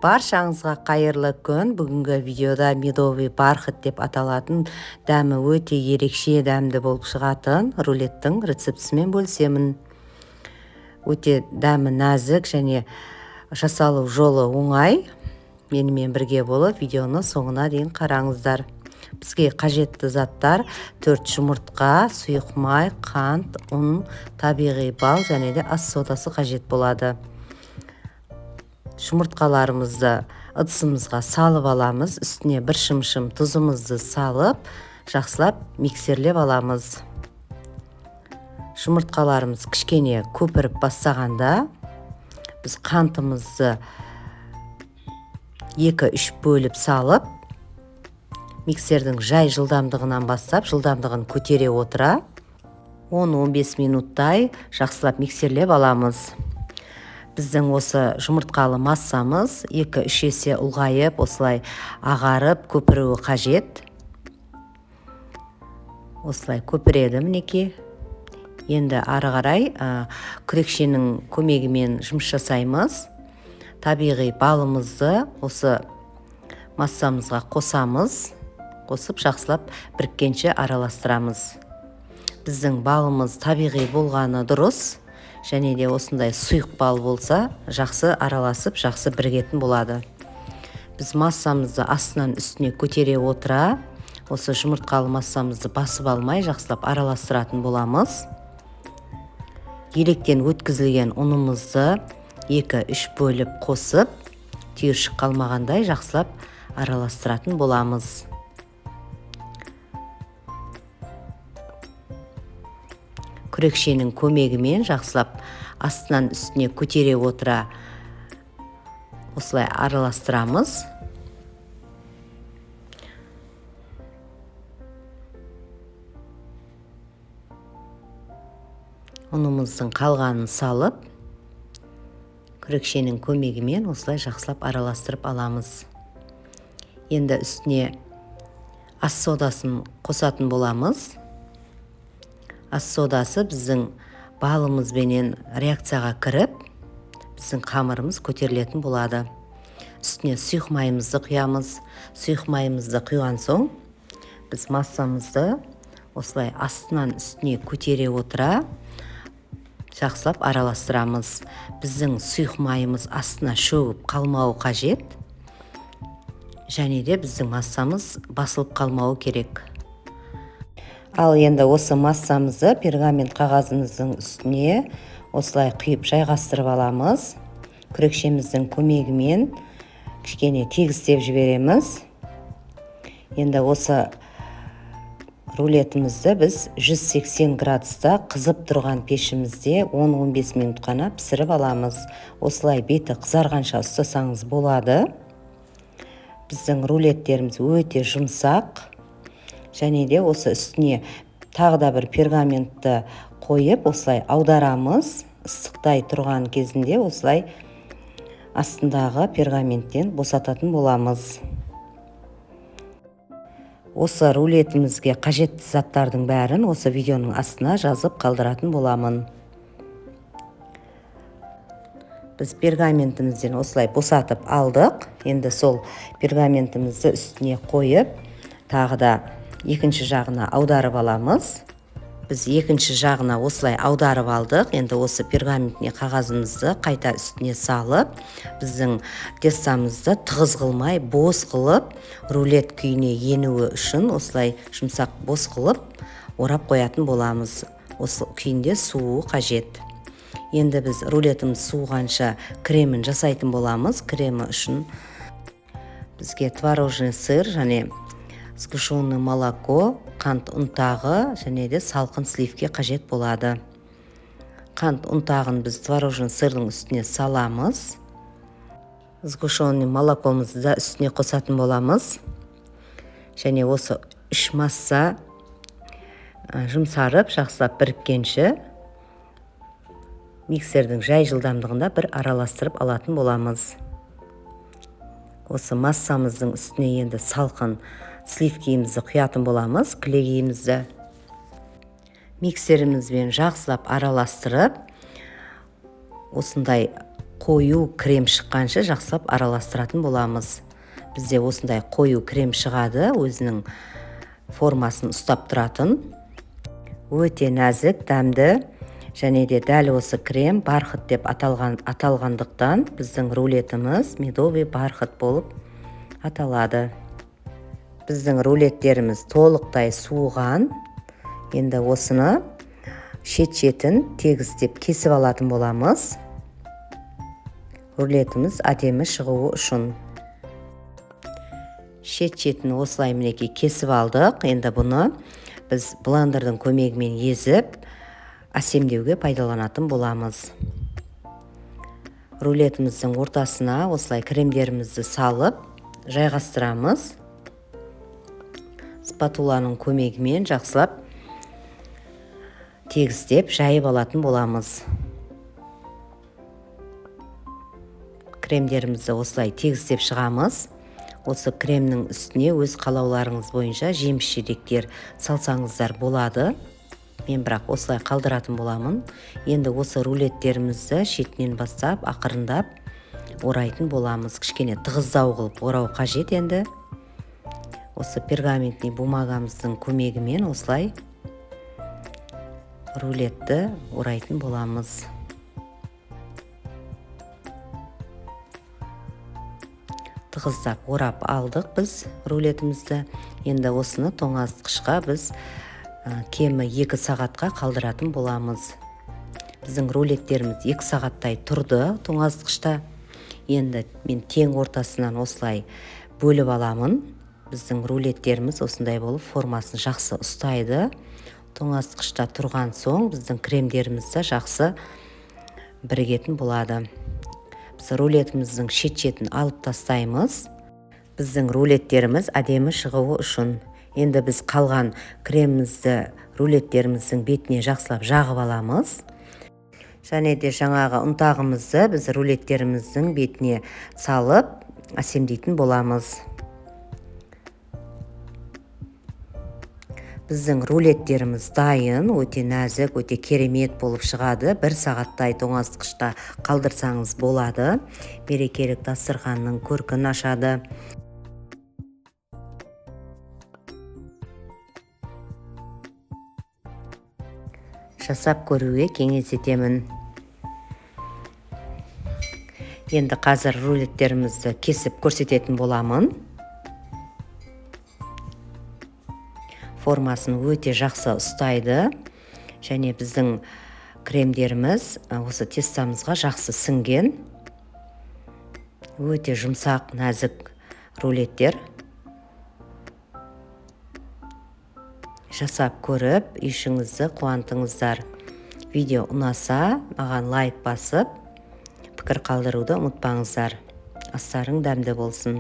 Баршаңызға қайырлы күн. Бүгінгі видеода медовый бархат деп аталатын дәмі өте ерекше дәмді болып шығатын рулеттің рецептісімен бөлісемін. Өте дәмі нәзік және жасалу жолы оңай. Менімен бірге болып видеоны соңына дейін қараңыздар. Бізге қажетті заттар 4 жұмыртқа, сұйық май, қант, ұн, табиғи бал және де ас содасы қажет болады. Жұмыртқаларымызды ыдысымызға салып аламыз. Үстіне бір шымшым тұзымызды салып, жақсылап миксерлеп аламыз. Жұмыртқаларымыз кішкене көпіріп бастағанда, біз қантымызды 2-3 бөліп салып, миксердің жай жылдамдығынан бастап, жылдамдығын көтере отыра, 10-15 минуттай жақсылап миксерлеп аламыз. Біздің осы жұмыртқалы массамыз 2-3 есе ұлғайып, осылай ағарып, көпіруі қажет. Осылай көпіреді мінекей. Енді ары қарай күрекшенің көмегімен жұмыс жасаймыз. Табиғи балымызды осы массамызға қосамыз. Қосып жақсылап біріккенше араластырамыз. Біздің балымыз табиғи болғаны дұрыс. Және де осындай сұйық бал болса, жақсы араласып, жақсы бірігетін болады. Біз массамызды астынан үстіне көтере отыра, осы жұмыртқалы массамызды басып алмай, жақсылап араластыратын боламыз. Електен өткізілген ұнымызды 2-3 бөліп қосып, түйіршік қалмағандай жақсылап араластыратын боламыз. Күрекшенің көмегімен жақсылап астынан үстіне көтере отыра, осылай араластырамыз. Ұнымыздың қалғанын салып, күрекшенің көмегімен осылай жақсылап араластырып аламыз. Енді үстіне ас содасын қосатын боламыз. Ас содасы біздің балымызбенен реакцияға кіріп, біздің қамырымыз көтерілетін болады. Үстіне сұйық майымызды құямыз. Сұйық майымызды құйған соң, біз массамызды осылай астынан үстіне көтере отыра, жақсылап араластырамыз. Біздің сұйық майымыз астына шөгіп қалмауы қажет. Және де біздің массамыз басылып қалмауы керек. Ал енді осы массамызды пергамент қағазымыздың үстіне осылай құйып жайғастырып аламыз. Күрекшеміздің көмегімен кішкене тегістеп жібереміз. Енді осы рулетімізді біз 180 градуста қызып тұрған пешімізде 10-15 минут қана пісіріп аламыз. Осылай беті қызарғанша ұстасаңыз болады. Біздің рулеттеріміз өте жұмсақ. Және де осы үстіне тағы да бір пергаментті қойып, осылай аударамыз. Ыстықтай тұрған кезінде осылай астындағы пергаменттен босататын боламыз. Осы рулетімізге қажетті заттардың бәрін осы видеоның астына жазып қалдыратын боламын. Біз пергаментімізден осылай босатып алдық. Енді сол пергаментімізді үстіне қойып, тағы да екінші жағына аударып аламыз. Біз екінші жағына осылай аударып алдық. Енді осы пергаментіне қағазымызды қайта үстіне салып, біздің тестамызды тығыз қылмай, бос қылып, рулет күйіне енуі үшін осылай жұмсақ бос қылып, орап қоятын боламыз. Осы күйінде суы қажет. Енді біз рулетіміз суығанша кремін жасайтын боламыз. Кремі үшін бізге творожный сыр және сгущенное молоко, қант ұнтағы және де салқын сливке қажет болады. Қант ұнтағын біз творожный сырдың үстіне саламыз. Сгущенное молокомызды да үстіне қосатын боламыз. Және осы 3 масса жұмсарып, жақсылап біріккенше миксердің жай жылдамдығында бір араластырып алатын боламыз. Осы массамыздың үстіне енді салқын сливкемізді құятын боламыз, кілегейімізді. Миксерімізбен жақсылап араластырып, осындай қою крем шыққанша жақсылап араластыратын боламыз. Бізде осындай қою крем шығады, өзінің формасын ұстап тұратын. Өте нәзік, дәмді, және де дәл осы крем бархат деп аталғандықтан біздің рулетіміз медовый бархат болып аталады. Біздің рулеттеріміз толықтай суыған. Енді осыны шет-шетін тегістеп кесіп алатын боламыз. Рулетіміз әдемі шығуы үшін. Шет-шетін осылай мінекей кесіп алдық. Енді бұны біз блендердің көмегімен езіп, әсемдеуге пайдаланатын боламыз. Рулетіміздің ортасына осылай кремдерімізді салып, жайғастырамыз. Спатуланың көмегімен жақсылап тегістеп жайып алатын боламыз. Кремдерімізді осылай тегістеп шығамыз. Осы кремнің үстіне өз қалауларыңыз бойынша жеміс-жидектер салсаңыздар болады. Мен бірақ осылай қалдыратын боламын. Енді осы рулеттерімізді шетінен бастап ақырындап орайтын боламыз. Кішкене тығыздау қылып орау қажет енді. Осы пергаментный бумагамыздың көмегімен осылай рулетті орайтын боламыз. Тығыздап орап алдық біз рулетімізді. Енді осыны тоңазытқышқа біз кемі 2 сағатқа қалдыратын боламыз. Біздің рулеттеріміз 2 сағаттай тұрды тоңазытқышта. Енді мен тең ортасынан осылай бөліп аламын. Біздің рулеттеріміз осындай болып формасын жақсы ұстайды. Тоңазытқышта тұрған соң біздің кремдерімізді жақсы бірігетін болады. Біз рулетіміздің шет-шетін алып тастаймыз. Біздің рулеттеріміз әдемі шығуы үшін. Енді біз қалған кремімізді рулеттеріміздің бетіне жақсылап жағып аламыз. Және де жаңағы ұнтағымызды біз рулеттеріміздің бетіне салып әсемдейтін боламыз. Біздің рулеттеріміз дайын, өте нәзік, өте керемет болып шығады. 1 сағаттай тоңазытқышта қалдырсаңыз болады. Берекелік дастарханның көркін ашады. Жасап көруге кеңес етемін. Енді қазір рулеттерімізді кесіп көрсететін боламын. Формасын өте жақсы ұстайды. Және біздің кремдеріміз осы тестамызға жақсы сіңген. Өте жұмсақ, нәзік рулеттер. Жасап көріп, үйшіңізді қуантыңыздар. Видео ұнаса, маған лайк басып, пікір қалдыруды ұмытпаңыздар. Астарың дәмді болсын.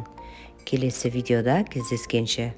Келесі видеода кездескенше.